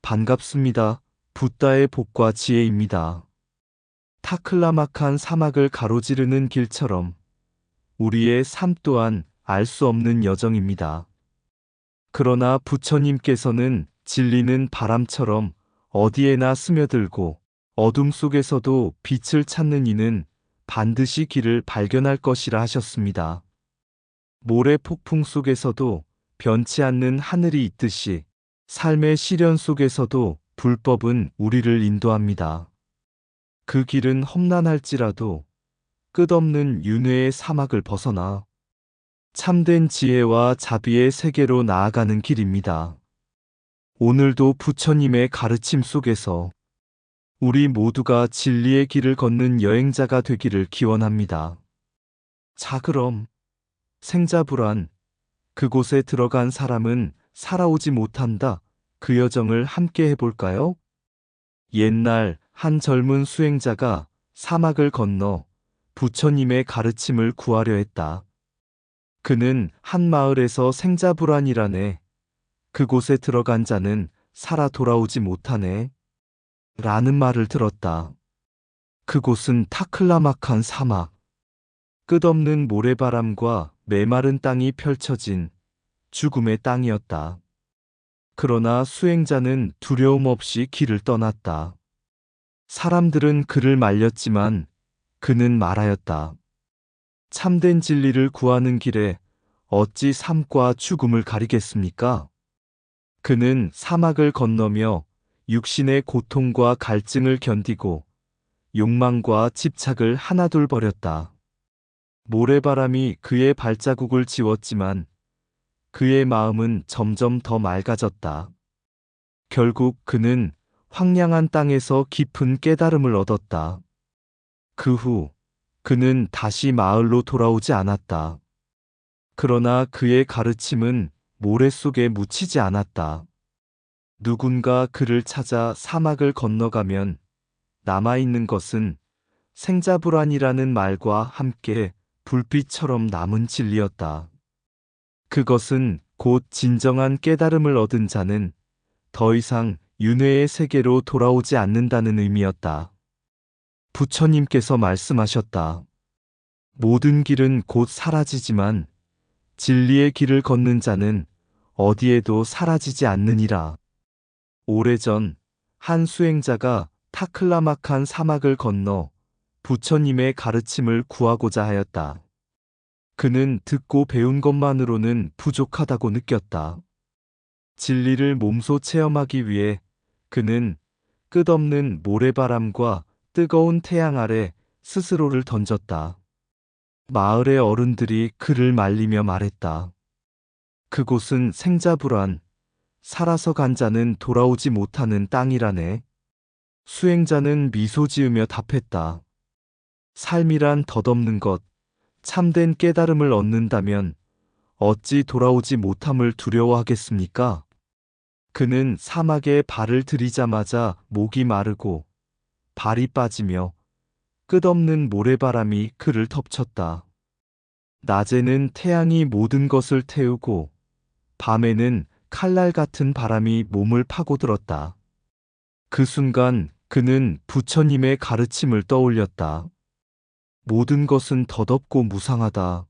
반갑습니다. 붓다의 복과 지혜입니다. 타클라막한 사막을 가로지르는 길처럼 우리의 삶 또한 알 수 없는 여정입니다. 그러나 부처님께서는 진리는 바람처럼 어디에나 스며들고 어둠 속에서도 빛을 찾는 이는 반드시 길을 발견할 것이라 하셨습니다. 모래 폭풍 속에서도 변치 않는 하늘이 있듯이 삶의 시련 속에서도 불법은 우리를 인도합니다. 그 길은 험난할지라도 끝없는 윤회의 사막을 벗어나 참된 지혜와 자비의 세계로 나아가는 길입니다. 오늘도 부처님의 가르침 속에서 우리 모두가 진리의 길을 걷는 여행자가 되기를 기원합니다. 자, 그럼 생자불안, 그곳에 들어간 사람은 살아오지 못한다. 그 여정을 함께 해볼까요? 옛날 한 젊은 수행자가 사막을 건너 부처님의 가르침을 구하려 했다. 그는 한 마을에서 생자불안이라네. 그곳에 들어간 자는 살아 돌아오지 못하네. 라는 말을 들었다. 그곳은 타클라막한 사막. 끝없는 모래바람과 메마른 땅이 펼쳐진 죽음의 땅이었다. 그러나 수행자는 두려움 없이 길을 떠났다. 사람들은 그를 말렸지만 그는 말하였다. 참된 진리를 구하는 길에 어찌 삶과 죽음을 가리겠습니까? 그는 사막을 건너며 육신의 고통과 갈증을 견디고 욕망과 집착을 하나둘 버렸다. 모래바람이 그의 발자국을 지웠지만 그의 마음은 점점 더 맑아졌다. 결국 그는 황량한 땅에서 깊은 깨달음을 얻었다. 그 후 그는 다시 마을로 돌아오지 않았다. 그러나 그의 가르침은 모래 속에 묻히지 않았다. 누군가 그를 찾아 사막을 건너가면 남아있는 것은 생자불안이라는 말과 함께 불빛처럼 남은 진리였다. 그것은 곧 진정한 깨달음을 얻은 자는 더 이상 윤회의 세계로 돌아오지 않는다는 의미였다. 부처님께서 말씀하셨다. 모든 길은 곧 사라지지만 진리의 길을 걷는 자는 어디에도 사라지지 않느니라. 오래전 한 수행자가 타클라막한 사막을 건너 부처님의 가르침을 구하고자 하였다. 그는 듣고 배운 것만으로는 부족하다고 느꼈다. 진리를 몸소 체험하기 위해 그는 끝없는 모래바람과 뜨거운 태양 아래 스스로를 던졌다. 마을의 어른들이 그를 말리며 말했다. 그곳은 생자불안, 살아서 간 자는 돌아오지 못하는 땅이라네. 수행자는 미소 지으며 답했다. 삶이란 덧없는 것, 참된 깨달음을 얻는다면 어찌 돌아오지 못함을 두려워하겠습니까? 그는 사막에 발을 들이자마자 목이 마르고 발이 빠지며 끝없는 모래바람이 그를 덮쳤다. 낮에는 태양이 모든 것을 태우고 밤에는 칼날 같은 바람이 몸을 파고들었다. 그 순간 그는 부처님의 가르침을 떠올렸다. 모든 것은 덧없고 무상하다.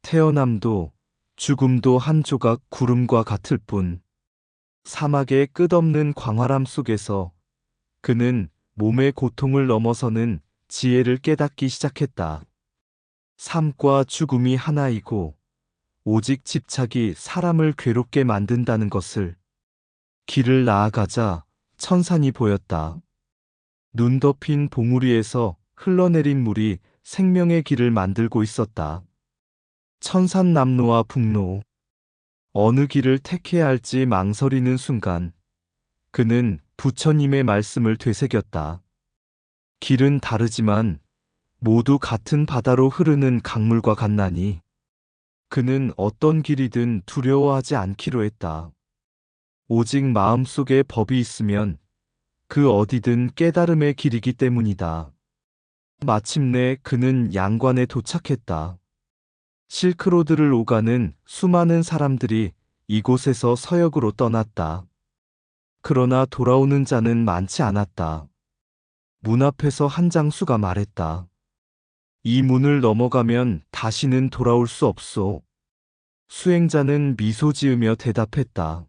태어남도 죽음도 한 조각 구름과 같을 뿐. 사막의 끝없는 광활함 속에서 그는 몸의 고통을 넘어서는 지혜를 깨닫기 시작했다. 삶과 죽음이 하나이고 오직 집착이 사람을 괴롭게 만든다는 것을. 길을 나아가자 천산이 보였다. 눈 덮인 봉우리에서 흘러내린 물이 생명의 길을 만들고 있었다. 천산남로와 북로. 어느 길을 택해야 할지 망설이는 순간 그는 부처님의 말씀을 되새겼다. 길은 다르지만 모두 같은 바다로 흐르는 강물과 같나니 그는 어떤 길이든 두려워하지 않기로 했다. 오직 마음속에 법이 있으면 그 어디든 깨달음의 길이기 때문이다. 마침내 그는 양관에 도착했다. 실크로드를 오가는 수많은 사람들이 이곳에서 서역으로 떠났다. 그러나 돌아오는 자는 많지 않았다. 문 앞에서 한 장수가 말했다. 이 문을 넘어가면 다시는 돌아올 수 없소. 수행자는 미소 지으며 대답했다.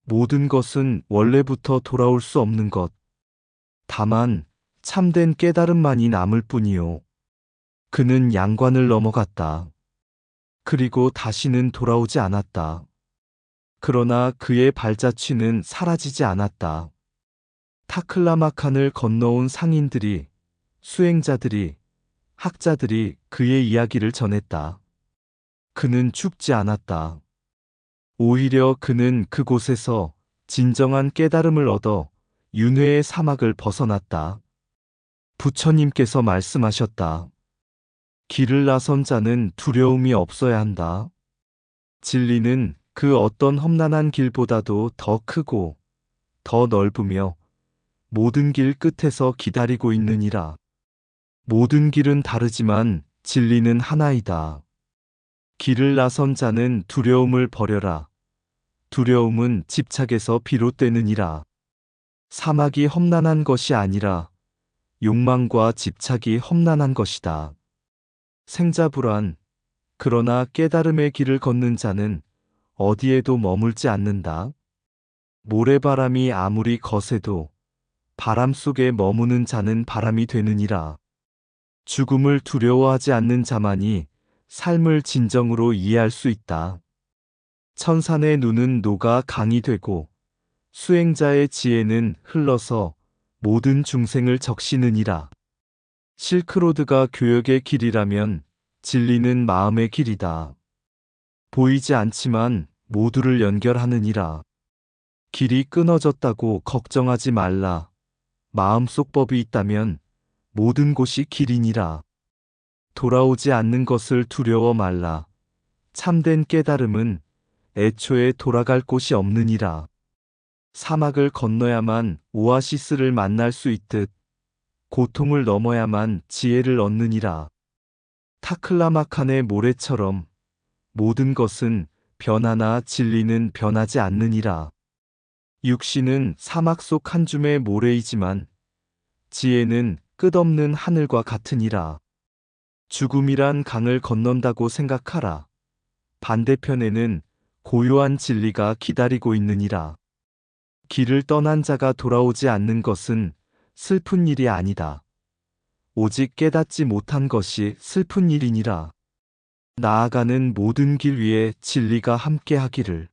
모든 것은 원래부터 돌아올 수 없는 것. 다만 참된 깨달음만이 남을 뿐이요. 그는 양관을 넘어갔다. 그리고 다시는 돌아오지 않았다. 그러나 그의 발자취는 사라지지 않았다. 타클라마칸을 건너온 상인들이, 수행자들이, 학자들이 그의 이야기를 전했다. 그는 죽지 않았다. 오히려 그는 그곳에서 진정한 깨달음을 얻어 윤회의 사막을 벗어났다. 부처님께서 말씀하셨다. 길을 나선 자는 두려움이 없어야 한다. 진리는 그 어떤 험난한 길보다도 더 크고 더 넓으며 모든 길 끝에서 기다리고 있느니라. 모든 길은 다르지만 진리는 하나이다. 길을 나선 자는 두려움을 버려라. 두려움은 집착에서 비롯되느니라. 사막이 험난한 것이 아니라 욕망과 집착이 험난한 것이다. 생자불안, 그러나 깨달음의 길을 걷는 자는 어디에도 머물지 않는다. 모래바람이 아무리 거세도 바람 속에 머무는 자는 바람이 되느니라. 죽음을 두려워하지 않는 자만이 삶을 진정으로 이해할 수 있다. 천산의 눈은 녹아 강이 되고 수행자의 지혜는 흘러서 모든 중생을 적시느니라. 실크로드가 교역의 길이라면 진리는 마음의 길이다. 보이지 않지만 모두를 연결하느니라. 길이 끊어졌다고 걱정하지 말라. 마음속 법이 있다면 모든 곳이 길이니라. 돌아오지 않는 것을 두려워 말라. 참된 깨달음은 애초에 돌아갈 곳이 없느니라. 사막을 건너야만 오아시스를 만날 수 있듯 고통을 넘어야만 지혜를 얻느니라. 타클라마칸의 모래처럼 모든 것은 변하나 진리는 변하지 않느니라. 육신은 사막 속 한 줌의 모래이지만 지혜는 끝없는 하늘과 같으니라. 죽음이란 강을 건넌다고 생각하라. 반대편에는 고요한 진리가 기다리고 있느니라. 길을 떠난 자가 돌아오지 않는 것은 슬픈 일이 아니다. 오직 깨닫지 못한 것이 슬픈 일이니라. 나아가는 모든 길 위에 진리가 함께 하기를.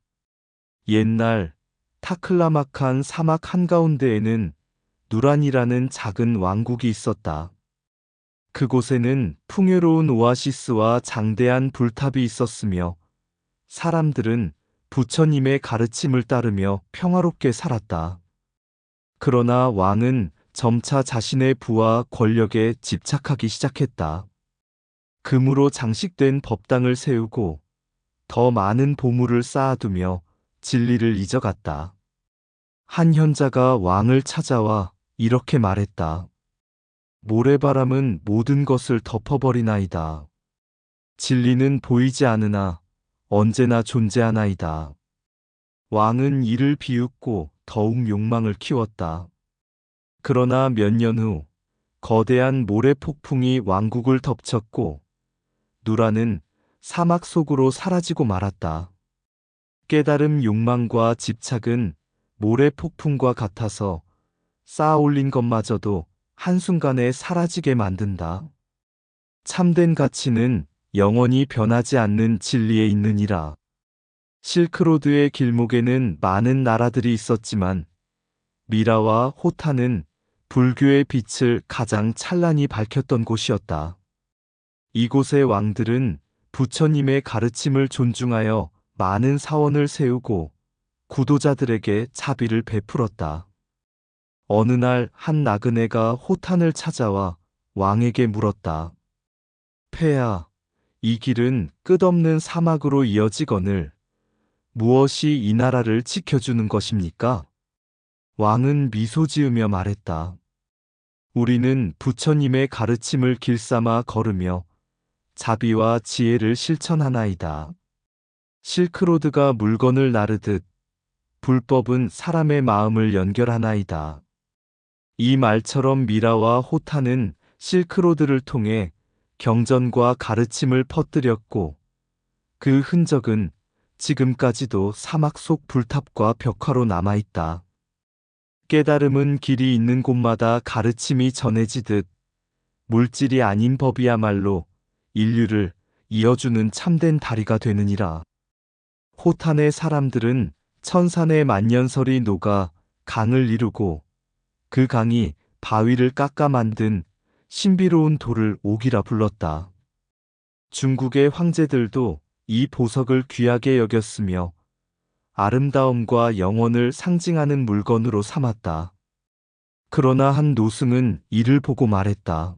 옛날 타클라마칸 사막 한가운데에는 누란이라는 작은 왕국이 있었다. 그곳에는 풍요로운 오아시스와 장대한 불탑이 있었으며 사람들은 부처님의 가르침을 따르며 평화롭게 살았다. 그러나 왕은 점차 자신의 부와 권력에 집착하기 시작했다. 금으로 장식된 법당을 세우고 더 많은 보물을 쌓아두며 진리를 잊어갔다. 한 현자가 왕을 찾아와 이렇게 말했다. 모래바람은 모든 것을 덮어버리나이다. 진리는 보이지 않으나 언제나 존재하나이다. 왕은 이를 비웃고 더욱 욕망을 키웠다. 그러나 몇 년 후 거대한 모래 폭풍이 왕국을 덮쳤고 누라는 사막 속으로 사라지고 말았다. 깨달음 욕망과 집착은 모래 폭풍과 같아서 쌓아올린 것마저도 한순간에 사라지게 만든다. 참된 가치는 영원히 변하지 않는 진리에 있느니라. 실크로드의 길목에는 많은 나라들이 있었지만 미라와 호타는 불교의 빛을 가장 찬란히 밝혔던 곳이었다. 이곳의 왕들은 부처님의 가르침을 존중하여 많은 사원을 세우고 구도자들에게 자비를 베풀었다. 어느 날 한 나그네가 호탄을 찾아와 왕에게 물었다. 폐하, 이 길은 끝없는 사막으로 이어지거늘 무엇이 이 나라를 지켜주는 것입니까? 왕은 미소 지으며 말했다. 우리는 부처님의 가르침을 길삼아 걸으며 자비와 지혜를 실천하나이다. 실크로드가 물건을 나르듯 불법은 사람의 마음을 연결하나이다. 이 말처럼 미라와 호타는 실크로드를 통해 경전과 가르침을 퍼뜨렸고 그 흔적은 지금까지도 사막 속 불탑과 벽화로 남아있다. 깨달음은 길이 있는 곳마다 가르침이 전해지듯 물질이 아닌 법이야말로 인류를 이어주는 참된 다리가 되느니라. 호탄의 사람들은 천산의 만년설이 녹아 강을 이루고 그 강이 바위를 깎아 만든 신비로운 돌을 옥이라 불렀다. 중국의 황제들도 이 보석을 귀하게 여겼으며 아름다움과 영원을 상징하는 물건으로 삼았다. 그러나 한 노승은 이를 보고 말했다.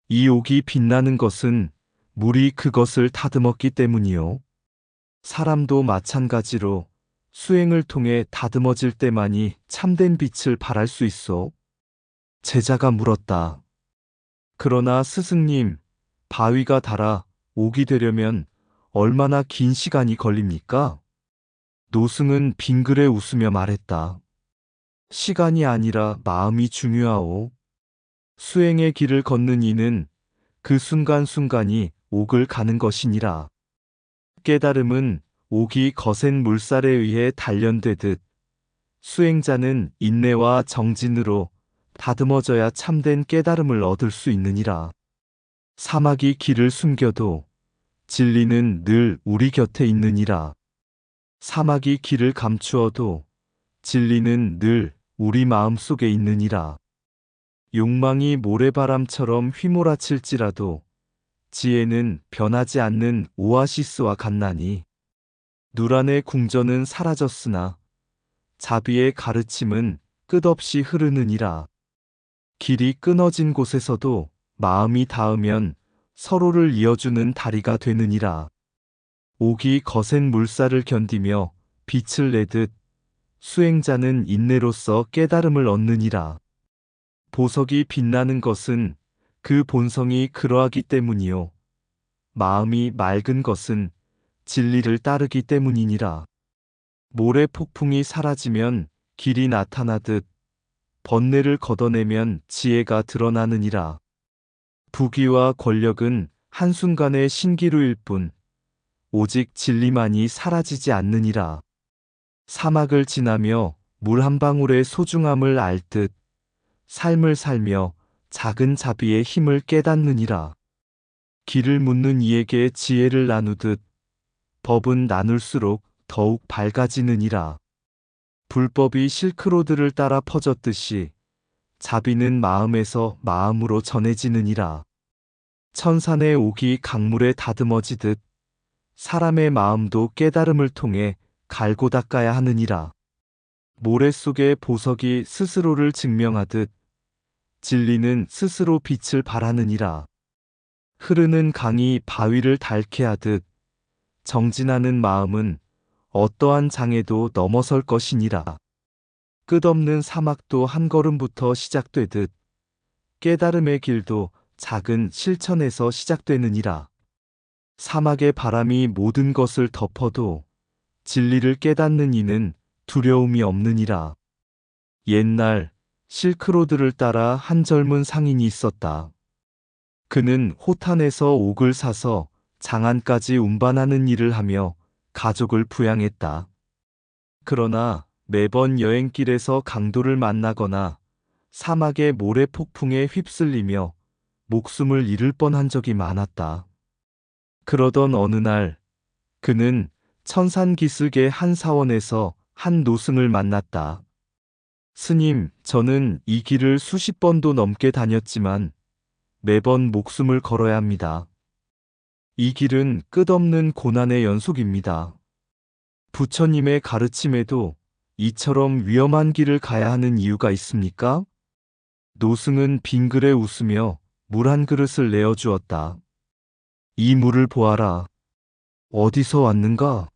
이 옥이 빛나는 것은 물이 그것을 다듬었기 때문이요. 사람도 마찬가지로 수행을 통해 다듬어질 때만이 참된 빛을 발할 수 있어. 제자가 물었다. 그러나 스승님, 바위가 닳아 옥이 되려면 얼마나 긴 시간이 걸립니까? 노승은 빙그레 웃으며 말했다. 시간이 아니라 마음이 중요하오. 수행의 길을 걷는 이는 그 순간순간이 옥을 가는 것이니라. 깨달음은 옥이 거센 물살에 의해 단련되듯 수행자는 인내와 정진으로 다듬어져야 참된 깨달음을 얻을 수 있느니라. 사막이 길을 숨겨도 진리는 늘 우리 곁에 있느니라. 사막이 길을 감추어도 진리는 늘 우리 마음 속에 있느니라. 욕망이 모래바람처럼 휘몰아칠지라도 지혜는 변하지 않는 오아시스와 같나니. 누란의 궁전은 사라졌으나 자비의 가르침은 끝없이 흐르느니라. 길이 끊어진 곳에서도 마음이 닿으면 서로를 이어주는 다리가 되느니라. 옥이 거센 물살을 견디며 빛을 내듯 수행자는 인내로서 깨달음을 얻느니라. 보석이 빛나는 것은 그 본성이 그러하기 때문이요. 마음이 맑은 것은 진리를 따르기 때문이니라. 모래 폭풍이 사라지면 길이 나타나듯 번뇌를 걷어내면 지혜가 드러나느니라. 부귀와 권력은 한순간의 신기루일 뿐 오직 진리만이 사라지지 않느니라. 사막을 지나며 물 한 방울의 소중함을 알듯 삶을 살며 작은 자비의 힘을 깨닫느니라. 길을 묻는 이에게 지혜를 나누듯 법은 나눌수록 더욱 밝아지느니라. 불법이 실크로드를 따라 퍼졌듯이 자비는 마음에서 마음으로 전해지느니라. 천산의 옥이 강물에 다듬어지듯 사람의 마음도 깨달음을 통해 갈고 닦아야 하느니라. 모래 속의 보석이 스스로를 증명하듯 진리는 스스로 빛을 발하느니라. 흐르는 강이 바위를 닳게 하듯 정진하는 마음은 어떠한 장애도 넘어설 것이니라. 끝없는 사막도 한 걸음부터 시작되듯 깨달음의 길도 작은 실천에서 시작되느니라. 사막의 바람이 모든 것을 덮어도 진리를 깨닫는 이는 두려움이 없느니라. 옛날 실크로드를 따라 한 젊은 상인이 있었다. 그는 호탄에서 옥을 사서 장안까지 운반하는 일을 하며 가족을 부양했다. 그러나 매번 여행길에서 강도를 만나거나 사막의 모래 폭풍에 휩쓸리며 목숨을 잃을 뻔한 적이 많았다. 그러던 어느 날 그는 천산기슭의 한 사원에서 한 노승을 만났다. 스님, 저는 이 길을 수십 번도 넘게 다녔지만 매번 목숨을 걸어야 합니다. 이 길은 끝없는 고난의 연속입니다. 부처님의 가르침에도 이처럼 위험한 길을 가야 하는 이유가 있습니까? 노승은 빙그레 웃으며 물 한 그릇을 내어주었다. 이 물을 보아라. 어디서 왔는가?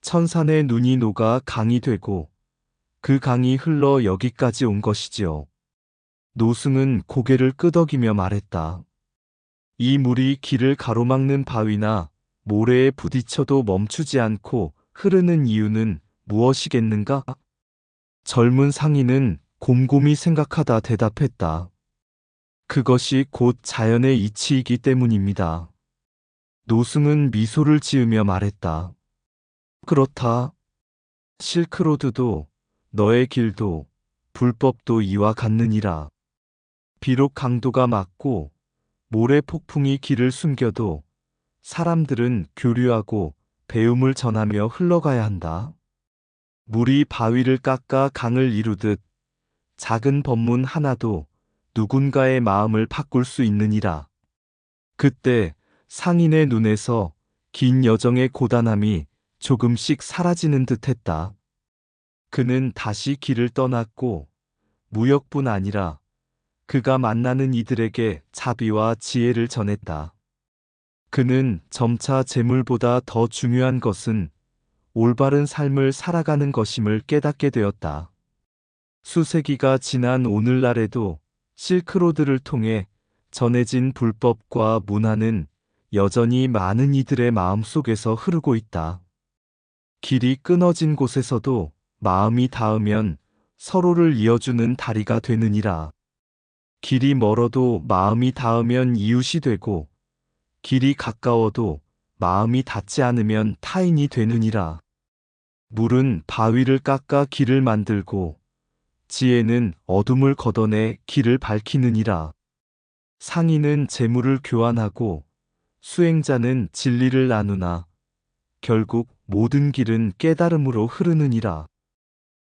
천산의 눈이 녹아 강이 되고 그 강이 흘러 여기까지 온 것이지요. 노승은 고개를 끄덕이며 말했다. 이 물이 길을 가로막는 바위나 모래에 부딪혀도 멈추지 않고 흐르는 이유는 무엇이겠는가? 젊은 상인은 곰곰이 생각하다 대답했다. 그것이 곧 자연의 이치이기 때문입니다. 노승은 미소를 지으며 말했다. 그렇다. 실크로드도 너의 길도 불법도 이와 같느니라. 비록 강도가 맞고 모래 폭풍이 길을 숨겨도 사람들은 교류하고 배움을 전하며 흘러가야 한다. 물이 바위를 깎아 강을 이루듯 작은 법문 하나도 누군가의 마음을 바꿀 수 있느니라. 그때 상인의 눈에서 긴 여정의 고단함이 조금씩 사라지는 듯했다. 그는 다시 길을 떠났고 무역뿐 아니라 그가 만나는 이들에게 자비와 지혜를 전했다. 그는 점차 재물보다 더 중요한 것은 올바른 삶을 살아가는 것임을 깨닫게 되었다. 수세기가 지난 오늘날에도 실크로드를 통해 전해진 불법과 문화는 여전히 많은 이들의 마음 속에서 흐르고 있다. 길이 끊어진 곳에서도 마음이 닿으면 서로를 이어주는 다리가 되느니라. 길이 멀어도 마음이 닿으면 이웃이 되고, 길이 가까워도 마음이 닿지 않으면 타인이 되느니라. 물은 바위를 깎아 길을 만들고, 지혜는 어둠을 걷어내 길을 밝히느니라. 상인은 재물을 교환하고, 수행자는 진리를 나누나, 결국 모든 길은 깨달음으로 흐르느니라.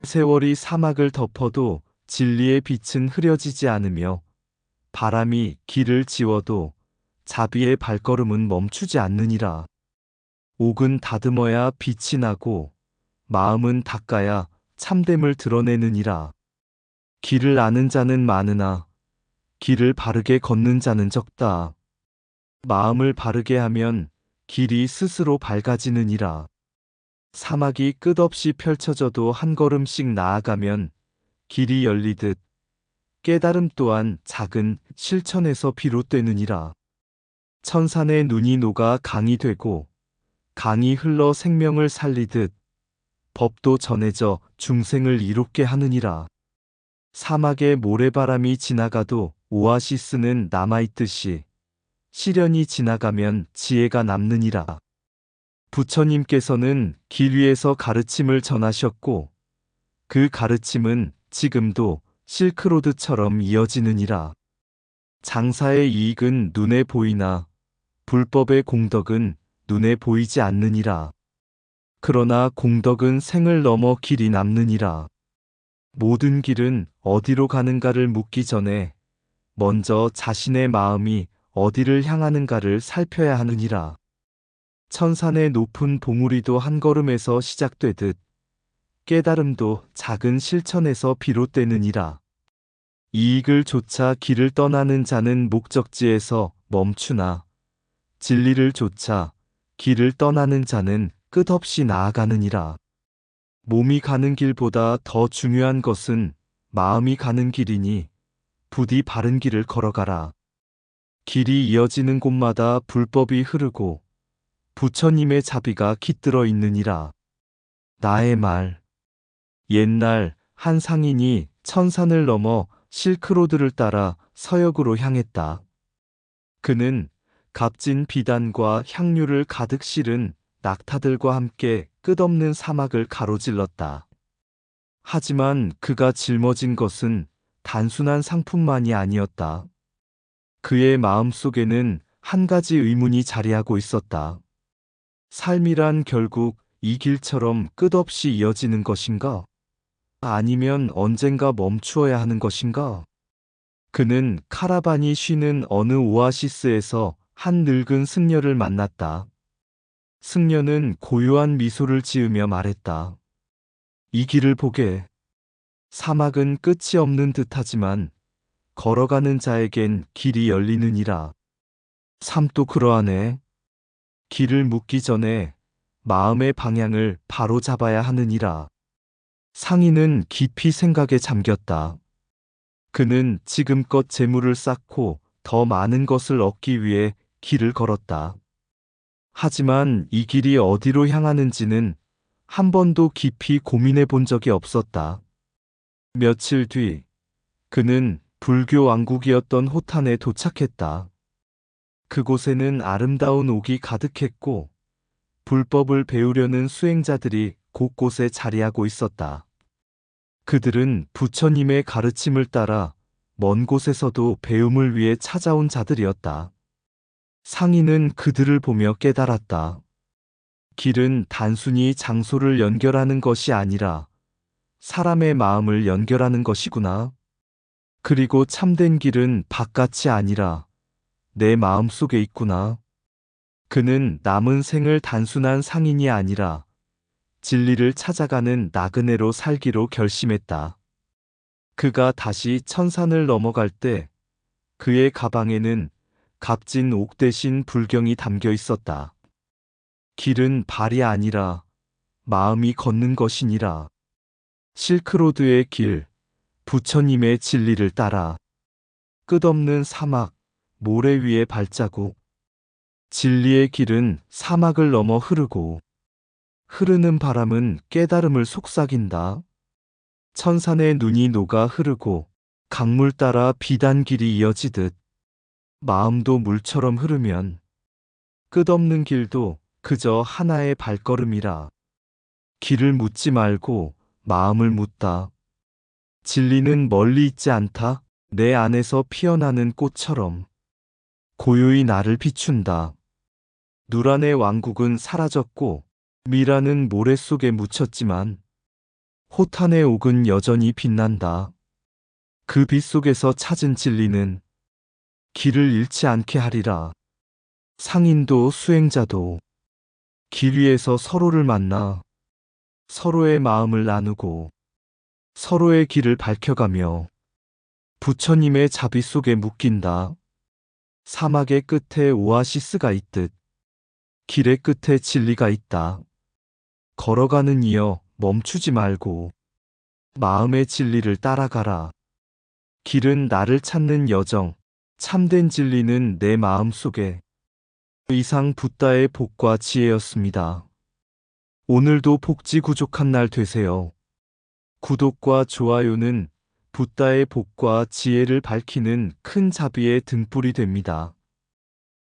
세월이 사막을 덮어도 진리의 빛은 흐려지지 않으며, 바람이 길을 지워도 자비의 발걸음은 멈추지 않느니라. 옥은 다듬어야 빛이 나고 마음은 닦아야 참됨을 드러내느니라. 길을 아는 자는 많으나 길을 바르게 걷는 자는 적다. 마음을 바르게 하면 길이 스스로 밝아지느니라. 사막이 끝없이 펼쳐져도 한 걸음씩 나아가면 길이 열리듯 깨달음 또한 작은 실천에서 비롯되느니라. 천산의 눈이 녹아 강이 되고 강이 흘러 생명을 살리듯 법도 전해져 중생을 이롭게 하느니라. 사막에 모래바람이 지나가도 오아시스는 남아있듯이 시련이 지나가면 지혜가 남느니라. 부처님께서는 길 위에서 가르침을 전하셨고 그 가르침은 지금도 실크로드처럼 이어지느니라. 장사의 이익은 눈에 보이나 불법의 공덕은 눈에 보이지 않느니라. 그러나 공덕은 생을 넘어 길이 남느니라. 모든 길은 어디로 가는가를 묻기 전에 먼저 자신의 마음이 어디를 향하는가를 살펴야 하느니라. 천산의 높은 봉우리도 한 걸음에서 시작되듯 깨달음도 작은 실천에서 비롯되느니라. 이익을 좇아 길을 떠나는 자는 목적지에서 멈추나 진리를 좇아 길을 떠나는 자는 끝없이 나아가느니라. 몸이 가는 길보다 더 중요한 것은 마음이 가는 길이니 부디 바른 길을 걸어가라. 길이 이어지는 곳마다 불법이 흐르고 부처님의 자비가 깃들어 있느니라. 나의 말. 옛날 한 상인이 천산을 넘어 실크로드를 따라 서역으로 향했다. 그는 값진 비단과 향료를 가득 실은 낙타들과 함께 끝없는 사막을 가로질렀다. 하지만 그가 짊어진 것은 단순한 상품만이 아니었다. 그의 마음속에는 한 가지 의문이 자리하고 있었다. 삶이란 결국 이 길처럼 끝없이 이어지는 것인가? 아니면 언젠가 멈추어야 하는 것인가? 그는 카라반이 쉬는 어느 오아시스에서 한 늙은 승려를 만났다. 승려는 고요한 미소를 지으며 말했다. 이 길을 보게. 사막은 끝이 없는 듯하지만 걸어가는 자에겐 길이 열리느니라. 삶도 그러하네. 길을 묻기 전에 마음의 방향을 바로 잡아야 하느니라. 상인은 깊이 생각에 잠겼다. 그는 지금껏 재물을 쌓고 더 많은 것을 얻기 위해 길을 걸었다. 하지만 이 길이 어디로 향하는지는 한 번도 깊이 고민해 본 적이 없었다. 며칠 뒤, 그는 불교 왕국이었던 호탄에 도착했다. 그곳에는 아름다운 옥이 가득했고, 불법을 배우려는 수행자들이 곳곳에 자리하고 있었다. 그들은 부처님의 가르침을 따라 먼 곳에서도 배움을 위해 찾아온 자들이었다. 상인은 그들을 보며 깨달았다. 길은 단순히 장소를 연결하는 것이 아니라 사람의 마음을 연결하는 것이구나. 그리고 참된 길은 바깥이 아니라 내 마음 속에 있구나. 그는 남은 생을 단순한 상인이 아니라 진리를 찾아가는 나그네로 살기로 결심했다. 그가 다시 천산을 넘어갈 때 그의 가방에는 값진 옥 대신 불경이 담겨 있었다. 길은 발이 아니라 마음이 걷는 것이니라. 실크로드의 길, 부처님의 진리를 따라 끝없는 사막, 모래 위의 발자국. 진리의 길은 사막을 넘어 흐르고 흐르는 바람은 깨달음을 속삭인다. 천산의 눈이 녹아 흐르고 강물 따라 비단길이 이어지듯 마음도 물처럼 흐르면 끝없는 길도 그저 하나의 발걸음이라. 길을 묻지 말고 마음을 묻다. 진리는 멀리 있지 않다. 내 안에서 피어나는 꽃처럼 고요히 나를 비춘다. 누란의 왕국은 사라졌고 미라는 모래 속에 묻혔지만 호탄의 옥은 여전히 빛난다. 그 빛 속에서 찾은 진리는 길을 잃지 않게 하리라. 상인도 수행자도 길 위에서 서로를 만나 서로의 마음을 나누고 서로의 길을 밝혀가며 부처님의 자비 속에 묶인다. 사막의 끝에 오아시스가 있듯 길의 끝에 진리가 있다. 걸어가는 이여 멈추지 말고 마음의 진리를 따라가라. 길은 나를 찾는 여정, 참된 진리는 내 마음 속에. 이상 붓다의 복과 지혜였습니다. 오늘도 복지 구족한 날 되세요. 구독과 좋아요는 붓다의 복과 지혜를 밝히는 큰 자비의 등불이 됩니다.